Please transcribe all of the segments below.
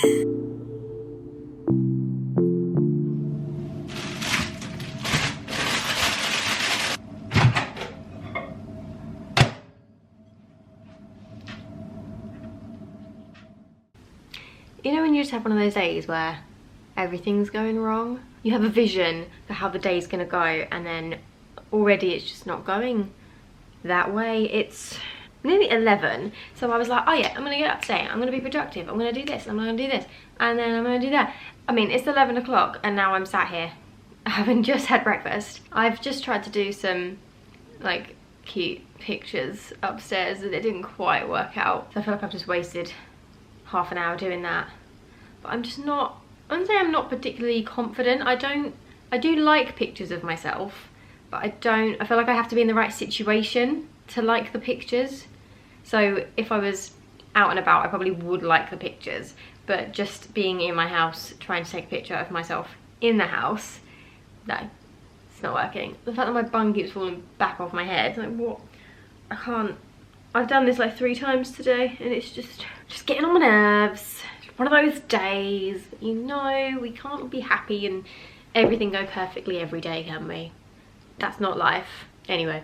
You know when you just have one of those days where everything's going wrong? You have a vision for how the day's gonna go and then already it's just not going that way. It's nearly 11, so I was like, oh yeah, I'm gonna get up today, I'm gonna be productive, I'm gonna do this, I'm gonna do this, and then I'm gonna do that. I mean, it's 11 o'clock and now I'm sat here having just had breakfast. I've just tried to do some like cute pictures upstairs and it didn't quite work out. So I feel like I've just wasted half an hour doing that. But I'm just not, I'm saying I'm not particularly confident. I do like pictures of myself, but I feel like I have to be in the right situation to like the pictures. So if I was out and about, I probably would like the pictures, but just being in my house, trying to take a picture of myself in the house, no, it's not working. The fact that my bun keeps falling back off my head, like what, I can't. I've done this like 3 times today and it's just getting on my nerves. It's one of those days, you know, we can't be happy and everything go perfectly every day, can we? That's not life. Anyway,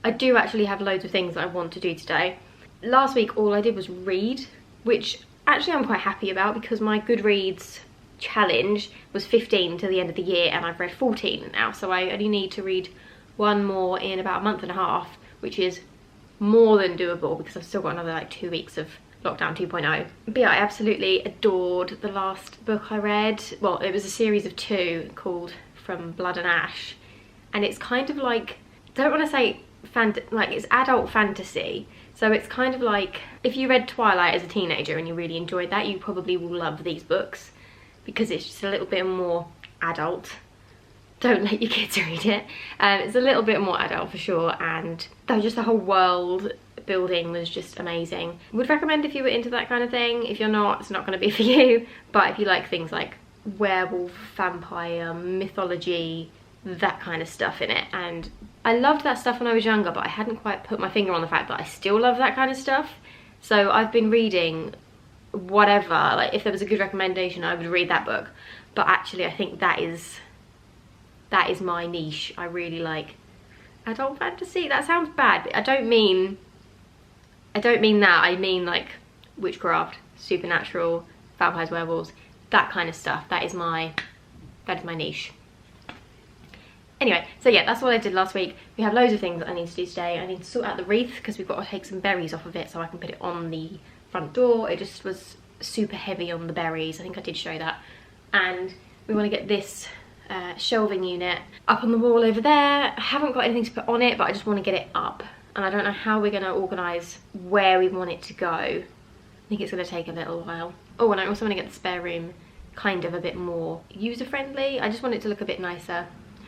I do actually have loads of things that I want to do today. Last week all I did was read, which actually I'm quite happy about because my Goodreads challenge was 15 to the end of the year and I've read 14 now, so I only need to read one more in about a month and a half, which is more than doable because I've still got another like 2 weeks of lockdown 2.0. But yeah, I absolutely adored the last book I read. Well, it was a series of 2 called From Blood and Ash, and it's kind of like, I don't want to say like it's adult fantasy, so it's kind of like if you read Twilight as a teenager and you really enjoyed that, you probably will love these books because it's just a little bit more adult. Don't let your kids read it. It's a little bit more adult for sure, and just the whole world building was just amazing. Would recommend if you were into that kind of thing. If you're not, it's not going to be for you, but if you like things like werewolf, vampire, mythology, that kind of stuff in it. And I loved that stuff when I was younger, but I hadn't quite put my finger on the fact that I still love that kind of stuff. So I've been reading whatever, like if there was a good recommendation I would read that book, but actually I think that is my niche. I really like adult fantasy. That sounds bad, but I don't mean that. I mean like witchcraft, supernatural, vampires, werewolves, that kind of stuff. That is my niche. Anyway, so yeah, that's what I did last week. We have loads of things that I need to do today. I need to sort out the wreath because we've got to take some berries off of it so I can put it on the front door. It just was super heavy on the berries. I think I did show that. And we want to get this shelving unit up on the wall over there. I haven't got anything to put on it, but I just want to get it up. And I don't know how we're going to organise where we want it to go. I think it's going to take a little while. Oh, and I also want to get the spare room kind of a bit more user-friendly. I just want it to look a bit nicer.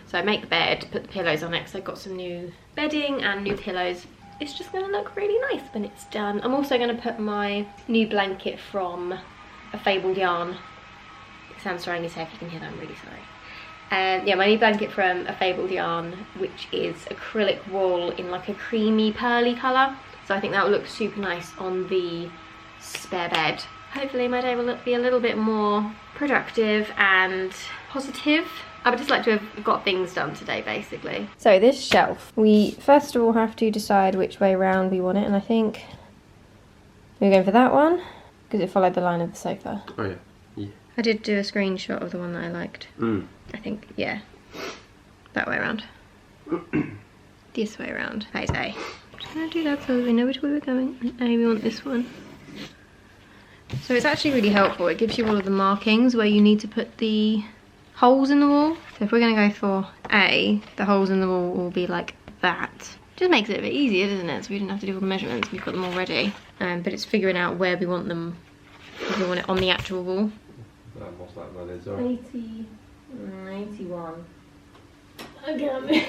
So I make the bed, put the pillows on it because I've got some new bedding and new pillows. It's just going to look really nice when it's done. I'm also going to put my new blanket from A Fabled Yarn. Sam's drying his hair, if you can hear that, I'm really sorry. Yeah, my new blanket from A Fabled Yarn, which is acrylic wool in like a creamy pearly colour. So I think that will look super nice on the spare bed. Hopefully my day will be a little bit more productive and positive. I would just like to have got things done today, basically. So this shelf, we first of all have to decide which way round we want it, and I think we're going for that one because it followed the line of the sofa. Oh yeah. Yeah. I did do a screenshot of the one that I liked. I think, yeah, that way around. This way around. That is A. I'm just gonna do that so we know which way we're going. And A, we want this one. So it's actually really helpful. It gives you all of the markings where you need to put the holes in the wall. So if we're going to go for A, the holes in the wall will be like that. Just makes it a bit easier, doesn't it? So we don't have to do all the measurements, we've got them already. But it's figuring out where we want them, if we want it on the actual wall. What's that one is, sorry? 81. Again.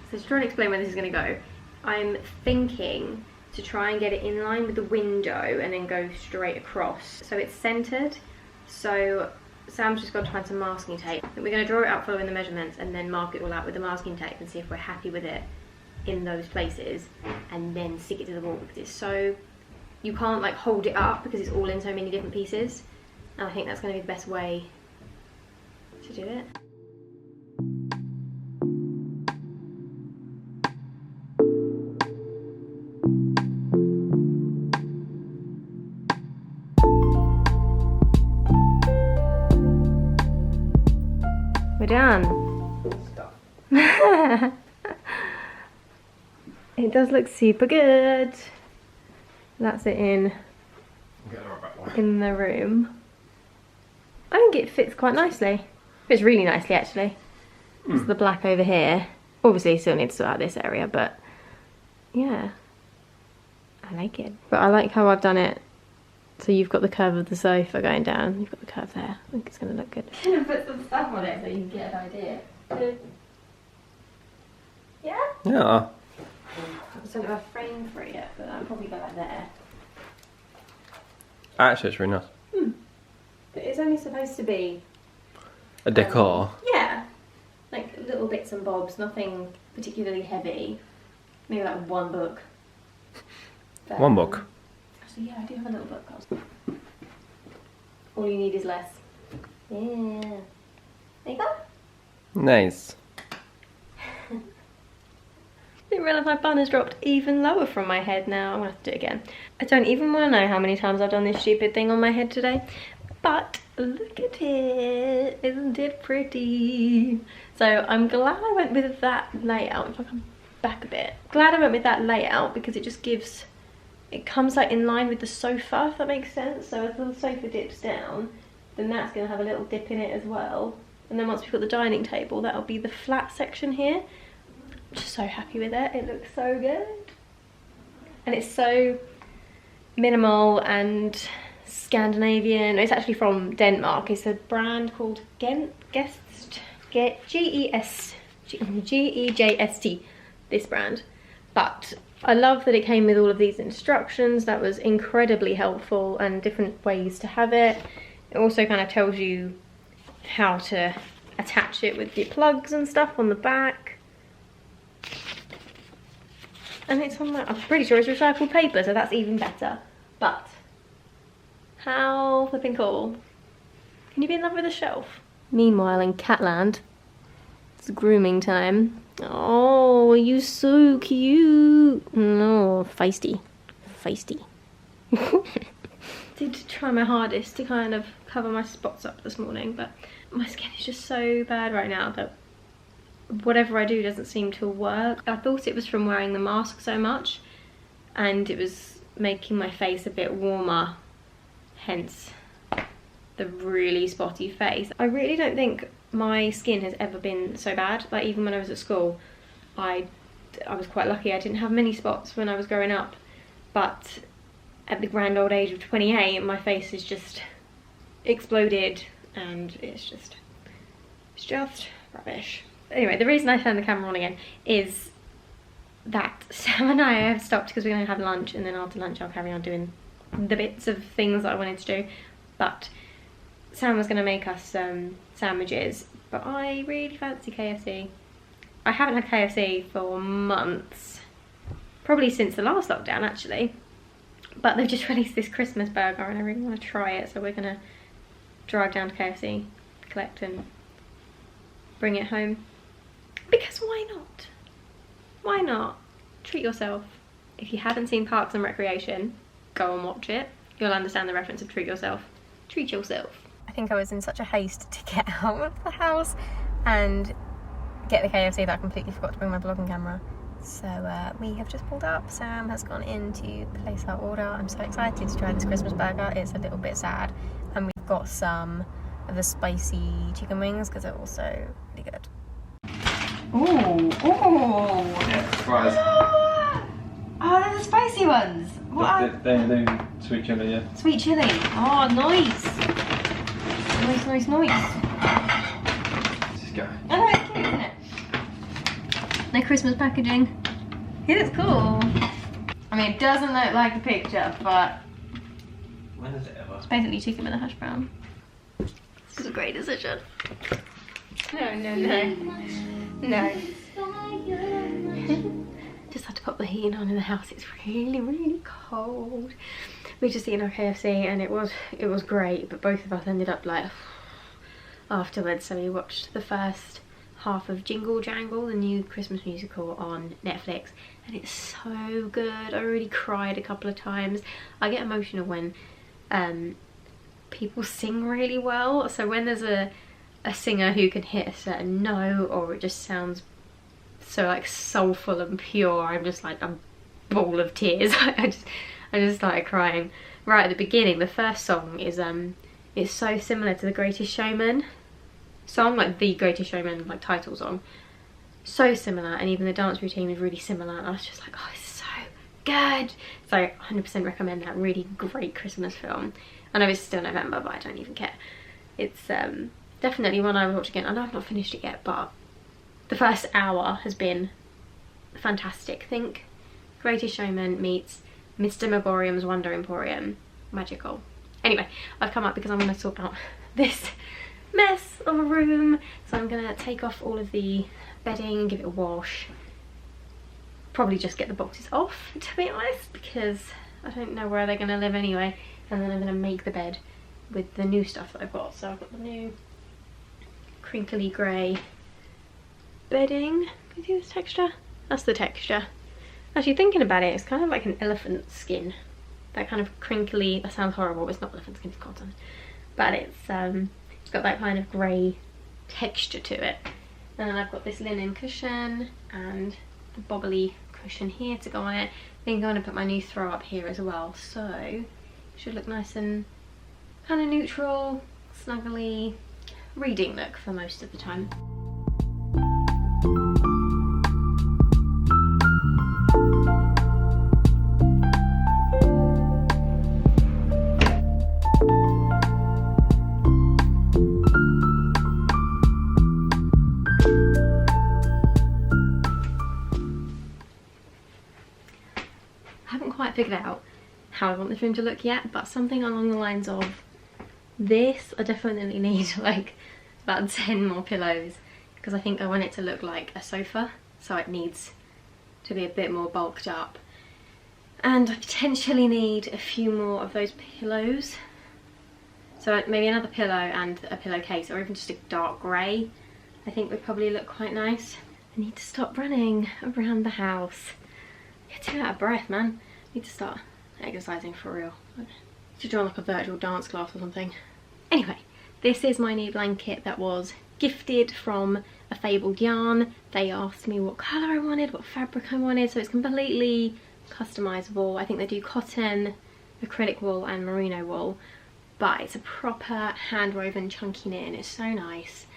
So to try and explain where this is going to go, I'm thinking to try and get it in line with the window and then go straight across so it's centered. So Sam's just got to find some masking tape. We're going to draw it out following the measurements and then mark it all out with the masking tape and see if we're happy with it in those places, and then stick it to the wall, because it's so, you can't like hold it up because it's all in so many different pieces, and I think that's going to be the best way to do it. We're done. Stuff. It does look super good. That's it in the room. I think it fits quite nicely. Fits really nicely actually. It's the black over here. Obviously still need to sort out this area, but yeah, I like it. But I like how I've done it. So you've got the curve of the sofa going down. You've got the curve there. I think it's going to look good. I'm going to put some stuff on it so you can get an idea. Yeah? Yeah. I don't have a frame for it yet, but I'll probably go like there. Actually, it's really nice. But it's only supposed to be a decor. Yeah, like little bits and bobs, nothing particularly heavy. Maybe like one book. But, One book. Actually, yeah, I do have a little book. All you need is less. Yeah. There you go. Nice. Didn't realise my bun has dropped even lower from my head now. I'm gonna have to do it again. I don't even want to know how many times I've done this stupid thing on my head today. But look at it, isn't it pretty? So I'm glad I went with that layout. If I come back a bit. Glad I went with that layout because it just gives, it comes like in line with the sofa, if that makes sense. So as the sofa dips down, then that's gonna have a little dip in it as well. And then once we've got the dining table, that'll be the flat section here. I'm just so happy with it. It looks so good. And it's so minimal and Scandinavian. It's actually from Denmark. It's a brand called G-E-J-S-T, this brand. But I love that it came with all of these instructions. That was incredibly helpful, and different ways to have it. It also kind of tells you how to attach it with your plugs and stuff on the back. And it's on that, I'm pretty sure it's recycled paper, so that's even better. But how flipping cool. Can you be in love with a shelf? Meanwhile in Catland, it's grooming time. Oh, you're so cute. No, feisty. Feisty. Did try my hardest to kind of cover my spots up this morning, but my skin is just so bad right now that whatever I do doesn't seem to work. I thought it was from wearing the mask so much, and it was making my face a bit warmer, hence the really spotty face. I really don't think my skin has ever been so bad. Like even when I was at school, I was quite lucky. I didn't have many spots when I was growing up, but at the grand old age of 28, my face is just exploded, and it's just rubbish. Anyway, the reason I turned the camera on again is that Sam and I have stopped because we're going to have lunch, and then after lunch I'll carry on doing the bits of things that I wanted to do. But Sam was going to make us some sandwiches, but I really fancy KFC. I haven't had KFC for months, probably since the last lockdown actually, but they've just released this Christmas burger and I really want to try it, so we're going to drive down to KFC, collect and bring it home. Because why not? Why not? Treat yourself. If you haven't seen Parks and Recreation, go and watch it. You'll understand the reference of treat yourself. Treat yourself. I think I was in such a haste to get out of the house and get the KFC that I completely forgot to bring my vlogging camera. So we have just pulled up. Sam has gone in to place our order. I'm so excited to try this Christmas burger. It's a little bit sad. And we've got some of the spicy chicken wings because they're also really good. Ooh, ooh. Yeah, surprise. Oh, they're the spicy ones. What? They sweet chili, yeah. Sweet chili. Oh, nice. Nice, nice, nice. Just go. I know, it's cute, isn't it? Their Christmas packaging. It looks cool. I mean, it doesn't look like a picture, but When is it ever? it's basically chicken with a hash brown. was a great decision. No, no, no. No. Just had to pop the heating on in the house. It's really, really cold. We just eaten our KFC and it was great, but both of us ended up like afterwards. So we watched the first half of Jingle Jangle, the new Christmas musical on Netflix, and it's so good. I really cried a couple of times. I get emotional when people sing really well. So when there's a singer who can hit a certain note, or it just sounds so like soulful and pure, I'm just like a ball of tears. I just started crying right at the beginning. The first song is it's so similar to The Greatest Showman song, like The Greatest Showman like title song, so similar, and even the dance routine was really similar, and I was just like, oh, it's so good. So 100% recommend that. Really great Christmas film. I know it's still November, but I don't even care. It's definitely one I would watch again. I know I've not finished it yet, but the first hour has been fantastic. Think Greatest Showman meets Mr. Megorium's Wonder Emporium. Magical. Anyway, I've come up because I'm going to sort out this mess of a room. So I'm going to take off all of the bedding, give it a wash. Probably just get the boxes off, to be honest, because I don't know where they're going to live anyway. And then I'm going to make the bed with the new stuff that I've got. So I've got the new crinkly grey bedding. Can you see this texture? That's the texture. Actually, thinking about it, it's kind of like an elephant skin. That kind of crinkly, that sounds horrible, but it's not elephant skin, it's cotton. But it's got that kind of grey texture to it. And then I've got this linen cushion and the bobbly cushion here to go on it. I think I'm going to put my new throw up here as well. So, it should look nice and kind of neutral, snuggly, reading look for most of the time. Figured out how I want this room to look yet, but something along the lines of this. I definitely need like about 10 more pillows, because I think I want it to look like a sofa, so it needs to be a bit more bulked up, and I potentially need a few more of those pillows, so maybe another pillow and a pillowcase, or even just a dark grey I think would probably look quite nice. I need to stop running around the house. I get too out of breath, man. Need to start exercising for real. Should join like a virtual dance class or something. Anyway, this is my new blanket that was gifted from A Fabled Yarn. They asked me what colour I wanted, what fabric I wanted, so it's completely customisable. I think they do cotton, acrylic wool and merino wool, but it's a proper hand woven chunky knit and it's so nice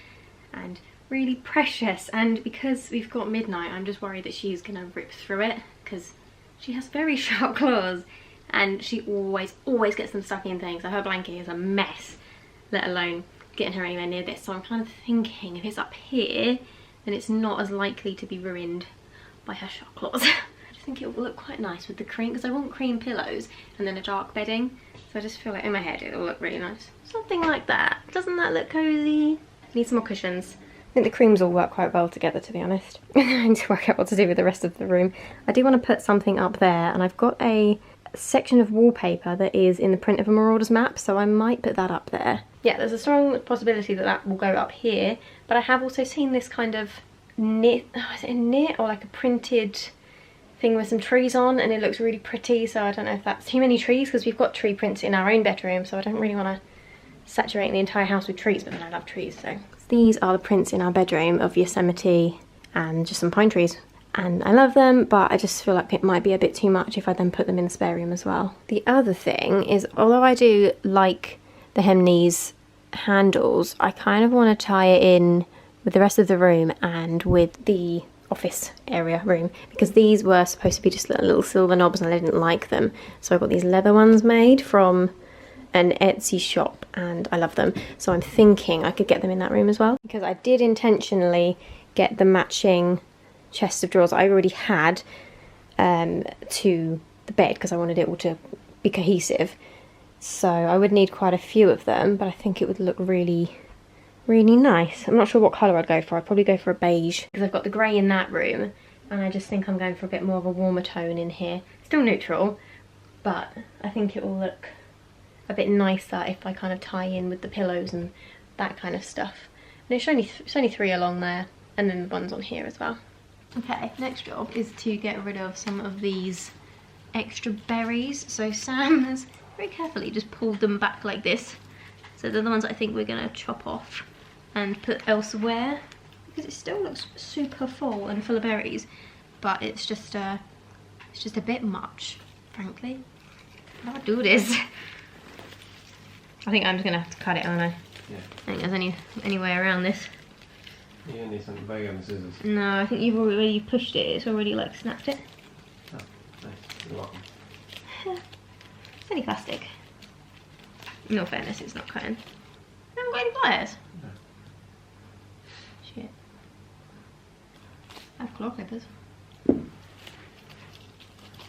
and really precious. And because we've got Midnight, I'm just worried that she's gonna rip through it, because she has very sharp claws and she always gets them stuck in things. So her blanket is a mess, let alone getting her anywhere near this. So I'm kind of thinking if it's up here, then it's not as likely to be ruined by her sharp claws. I just think it will look quite nice with the cream, because I want cream pillows and then a dark bedding. So I just feel like in my head it'll look really nice. Something like that. Doesn't that look cozy? Need some more cushions. I think the creams all work quite well together, to be honest. I need to work out what to do with the rest of the room. I do want to put something up there, and I've got a section of wallpaper that is in the print of a Marauder's map, so I might put that up there. Yeah, there's a strong possibility that that will go up here, but I have also seen this kind of knit, is it a knit or like a printed thing with some trees on, and it looks really pretty, so I don't know if that's too many trees, because we've got tree prints in our own bedroom, so I don't really want to saturate the entire house with trees, but then I love trees, so. These are the prints in our bedroom of Yosemite and just some pine trees, and I love them, but I just feel like it might be a bit too much if I then put them in the spare room as well. The other thing is, although I do like the hem knees handles, I kind of want to tie it in with the rest of the room and with the office area room, because these were supposed to be just little silver knobs and I didn't like them, so I got these leather ones made from an Etsy shop and I love them, so I'm thinking I could get them in that room as well, because I did intentionally get the matching chest of drawers I already had to the bed, because I wanted it all to be cohesive, so I would need quite a few of them, but I think it would look really really nice. I'm not sure what colour I'd go for. I'd probably go for a beige because I've got the grey in that room, and I just think I'm going for a bit more of a warmer tone in here. Still neutral, but I think it will look a bit nicer if I kind of tie in with the pillows and that kind of stuff. And it's only 3 along there, and then the ones on here as well. Okay, next job is to get rid of some of these extra berries. So Sam has very carefully just pulled them back like this. So they're the ones I think we're gonna chop off and put elsewhere, because it still looks super full and full of berries, but it's just a bit much, frankly. How do I do this? I think I'm just gonna have to cut it, aren't I? Yeah. I think there's any way around this. You don't need some bag on the scissors. No, I think you've already pushed it. It's already like snapped it. Oh, nice. You're welcome. It's only plastic. In all fairness, it's not cutting. I haven't got any pliers. No. Shit. I have claw clippers.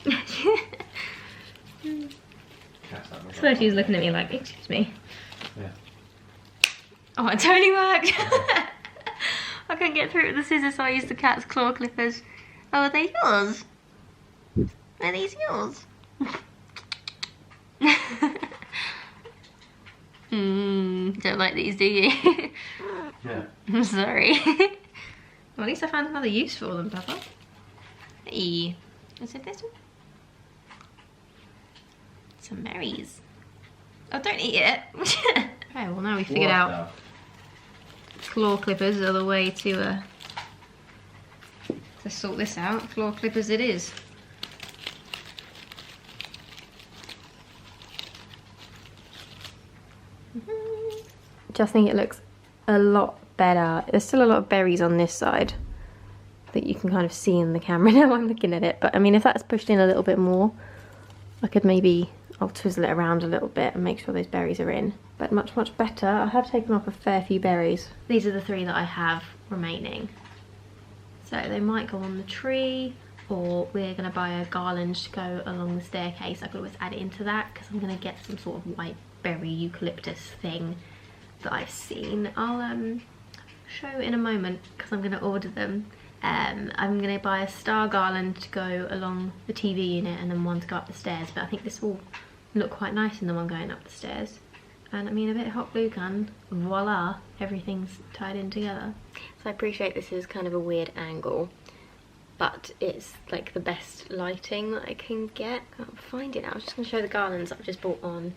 I suppose she was looking at me like, excuse me. Yeah. Oh, it totally worked. I couldn't get through with the scissors, so I used the cat's claw clippers. Oh, are they yours? Are these yours? Don't like these, do you? Yeah. I'm sorry. Well, at least I found another use for them, Papa. Hey, is it this one? Some berries. Oh, don't eat it. Okay, well now we figured out claw clippers are the way to sort this out. Claw clippers it is. Just think it looks a lot better. There's still a lot of berries on this side that you can kind of see in the camera now I'm looking at it, but I mean, if that's pushed in a little bit more, I could maybe, I'll twizzle it around a little bit and make sure those berries are in. But much better. I have taken off a fair few berries. These are the 3 that I have remaining. So they might go on the tree, or we're going to buy a garland to go along the staircase. I could always add it into that, because I'm going to get some sort of white berry eucalyptus thing that I've seen. I'll show in a moment, because I'm going to order them. I'm going to buy a star garland to go along the TV unit, and then one to go up the stairs, but I think this will look quite nice in the one going up the stairs. And I mean, a bit of hot glue gun, voila, everything's tied in together. So I appreciate this is kind of a weird angle, but it's like the best lighting that I can get. I can't find it now. I was just going to show the garlands I've just bought on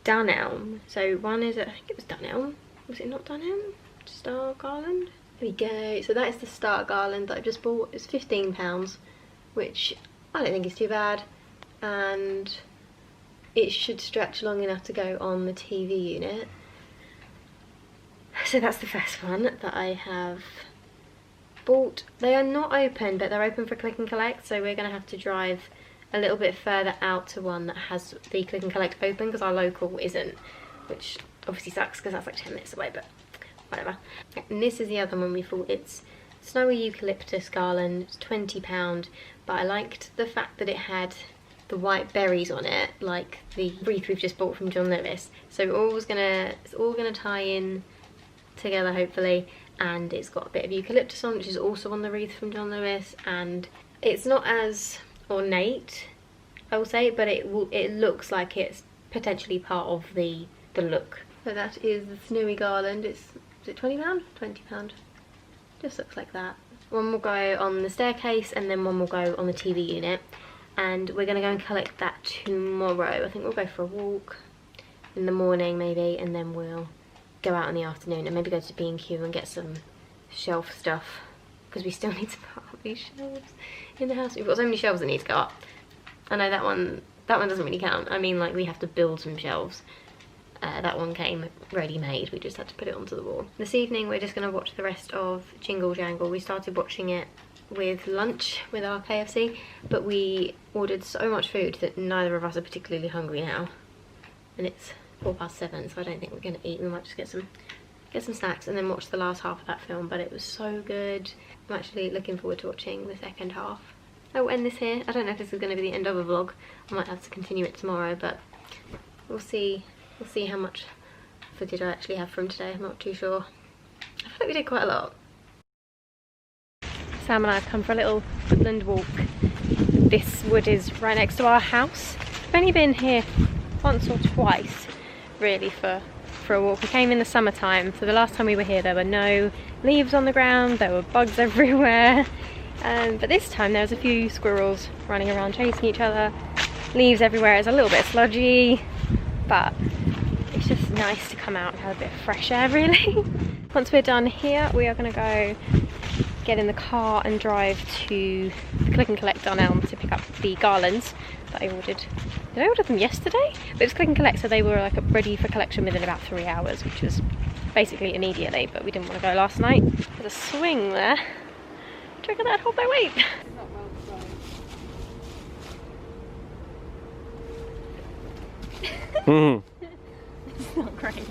Dunelm. So one is, I think it was Dunelm. Was it not Dunelm? Star garland? There we go. So that is the star garland that I just bought. It's £15, which I don't think is too bad. And it should stretch long enough to go on the TV unit. So that's the first one that I have bought. They are not open, but they're open for click and collect, so we're going to have to drive a little bit further out to one that has the click and collect open, because our local isn't, which obviously sucks because that's like 10 minutes away, but whatever. And this is the other one we thought. It's Snowy Eucalyptus Garland. It's £20, but I liked the fact that it had the white berries on it, like the wreath we've just bought from John Lewis. So it's all gonna tie in together, hopefully, and it's got a bit of eucalyptus on, which is also on the wreath from John Lewis, and it's not as ornate, I will say, but it looks like it's potentially part of the look. So that is the snowy garland. Is it £20? £20. Just looks like that. One will go on the staircase, and then one will go on the TV unit. And we're going to go and collect that tomorrow. I think we'll go for a walk in the morning maybe, and then we'll go out in the afternoon and maybe go to B&Q and get some shelf stuff, because we still need to put up these shelves in the house. We've got so many shelves that need to go up. I know that one doesn't really count. I mean, like, we have to build some shelves. That one came ready-made. We just had to put it onto the wall. This evening we're just going to watch the rest of Jingle Jangle. We started watching it with lunch with our KFC, but we ordered so much food that neither of us are particularly hungry now, and it's 7:15, so I don't think we're going to eat. We might just get some snacks and then watch the last half of that film, but it was so good. I'm actually looking forward to watching the second half. I will end this here. I don't know if this is going to be the end of a vlog. I might have to continue it tomorrow, but we'll see how much footage I actually have from today. I'm not too sure. I feel like we did quite a lot. Sam and I have come for a little woodland walk. This wood is right next to our house. I've only been here once or twice, really, for a walk. We came in the summertime, so the last time we were here there were no leaves on the ground, there were bugs everywhere. But this time there was a few squirrels running around chasing each other. Leaves everywhere, it's a little bit sludgy, but it's just nice to come out and have a bit of fresh air, really. Once we're done here, we are going to go get in the car and drive to Click and Collect on Elm to pick up the garlands that I ordered. Did I order them yesterday? But it was Click and Collect, so they were like ready for collection within about 3 hours, which was basically immediately, but we didn't want to go last night. There's a swing there. Do you reckon that'd hold my weight? It's not great.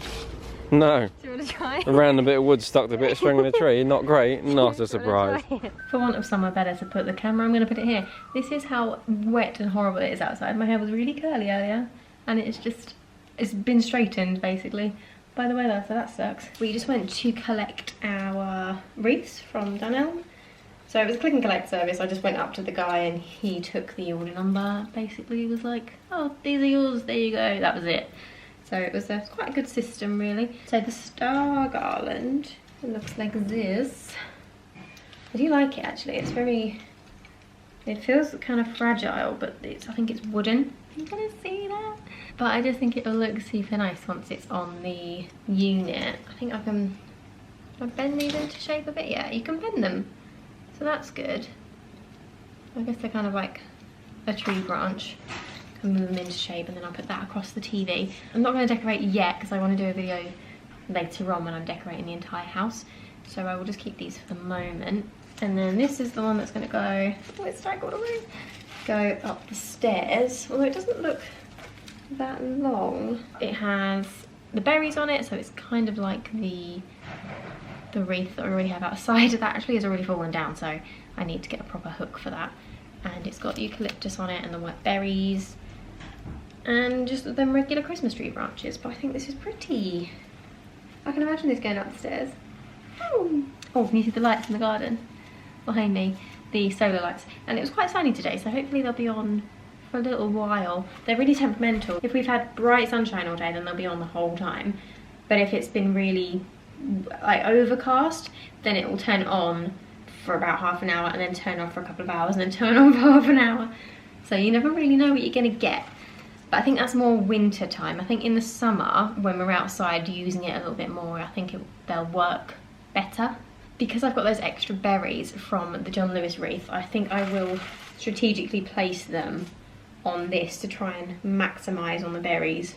No. Do you want to try? Around a bit of wood stuck to a bit of string in a tree. Not great. Not a surprise. For want of somewhere better to put the camera, I'm going to put it here. This is how wet and horrible it is outside. My hair was really curly earlier, and it's been straightened basically by the weather, so that sucks. We just went to collect our wreaths from Dunelm. So it was a Click and Collect service. I just went up to the guy and he took the order number. Basically, he was like, "Oh, these are yours. There you go." That was it. So it was quite a good system, really. So the star garland, it looks like this. I do like it, actually. It's very, it feels kind of fragile, but I think it's wooden. You gonna see that? But I just think it'll look super nice once it's on the unit. I think I can bend these into shape a bit. Yeah, you can bend them. So that's good. I guess they're kind of like a tree branch. Can move them into shape, and then I'll put that across the TV. I'm not going to decorate yet because I want to do a video later on when I'm decorating the entire house. So I will just keep these for the moment. And then this is the one that's going to go, oh, it's strangled away, go up the stairs. Although it doesn't look that long. It has the berries on it, so it's kind of like the wreath that I already have outside. That actually has already fallen down, so I need to get a proper hook for that. And it's got the eucalyptus on it and the white berries. And just them regular Christmas tree branches, but I think this is pretty. I can imagine this going up the stairs. Oh, can you see the lights in the garden behind me? The solar lights. And it was quite sunny today, so hopefully they'll be on for a little while. They're really temperamental. If we've had bright sunshine all day, then they'll be on the whole time. But if it's been really like overcast, then it will turn on for about half an hour and then turn off for a couple of hours and then turn on for half an hour. So you never really know what you're gonna get. But I think that's more winter time. I think in the summer, when we're outside using it a little bit more, I think they'll work better. Because I've got those extra berries from the John Lewis wreath, I think I will strategically place them on this to try and maximise on the berries.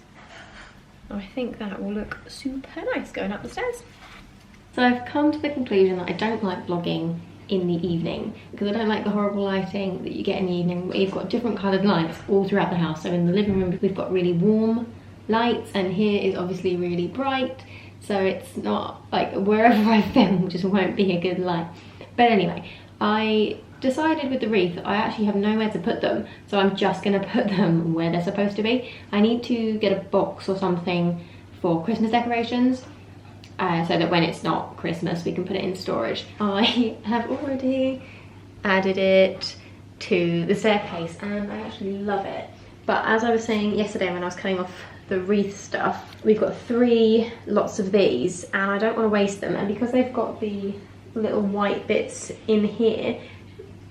I think that will look super nice going up the stairs. So I've come to the conclusion that I don't like vlogging in the evening because I don't like the horrible lighting that you get in the evening where you've got different coloured lights all throughout the house. So in the living room we've got really warm lights, and here is obviously really bright, so it's not like wherever I film just won't be a good light. But anyway, I decided with the wreath I actually have nowhere to put them, so I'm just going to put them where they're supposed to be. I need to get a box or something for Christmas decorations, so that when it's not Christmas we can put it in storage. I have already added it to the staircase and I actually love it. But as I was saying yesterday when I was cutting off the wreath stuff, we've got 3 lots of these and I don't want to waste them. And because they've got the little white bits in here,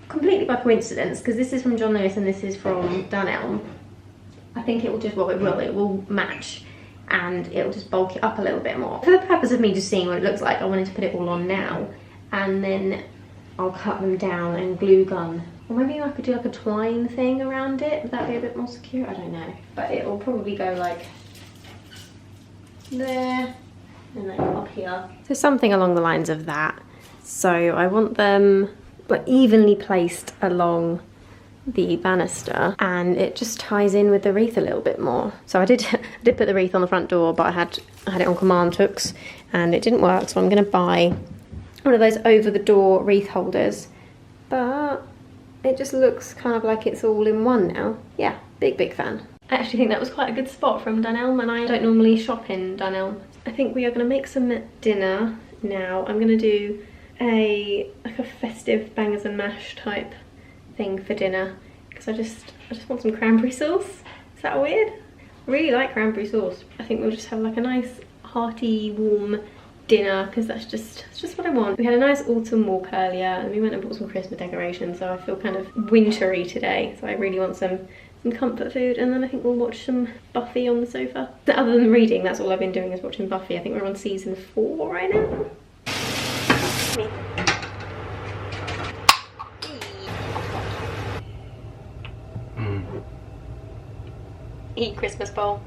completely by coincidence, because this is from John Lewis and this is from Dunelm, I think it will just, well, it will match. And it'll just bulk it up a little bit more. For the purpose of me just seeing what it looks like, I wanted to put it all on now, and then I'll cut them down and glue gun. Or maybe I could do like a twine thing around it. Would that be a bit more secure? I don't know. But it will probably go like there, and then up here. So something along the lines of that. So I want them like evenly placed along the banister, and it just ties in with the wreath a little bit more. So I did put the wreath on the front door, but I had it on command hooks and it didn't work, so I'm going to buy one of those over the door wreath holders. But it just looks kind of like it's all in one now. Yeah, big fan. I actually think that was quite a good spot from Dunelm, and I don't normally shop in Dunelm. I think we are going to make some dinner now. I'm gonna do like a festive bangers and mash type thing for dinner because I just want some cranberry sauce. Is that weird? I really like cranberry sauce. I think we'll just have like a nice hearty warm dinner because that's just what I want. We had a nice autumn walk earlier and we went and bought some Christmas decorations, so I feel kind of wintry today, so I really want some comfort food, and then I think we'll watch some Buffy on the sofa. Other than reading, that's all I've been doing is watching Buffy. I think we're on season 4 right now. Eat Christmas bowl.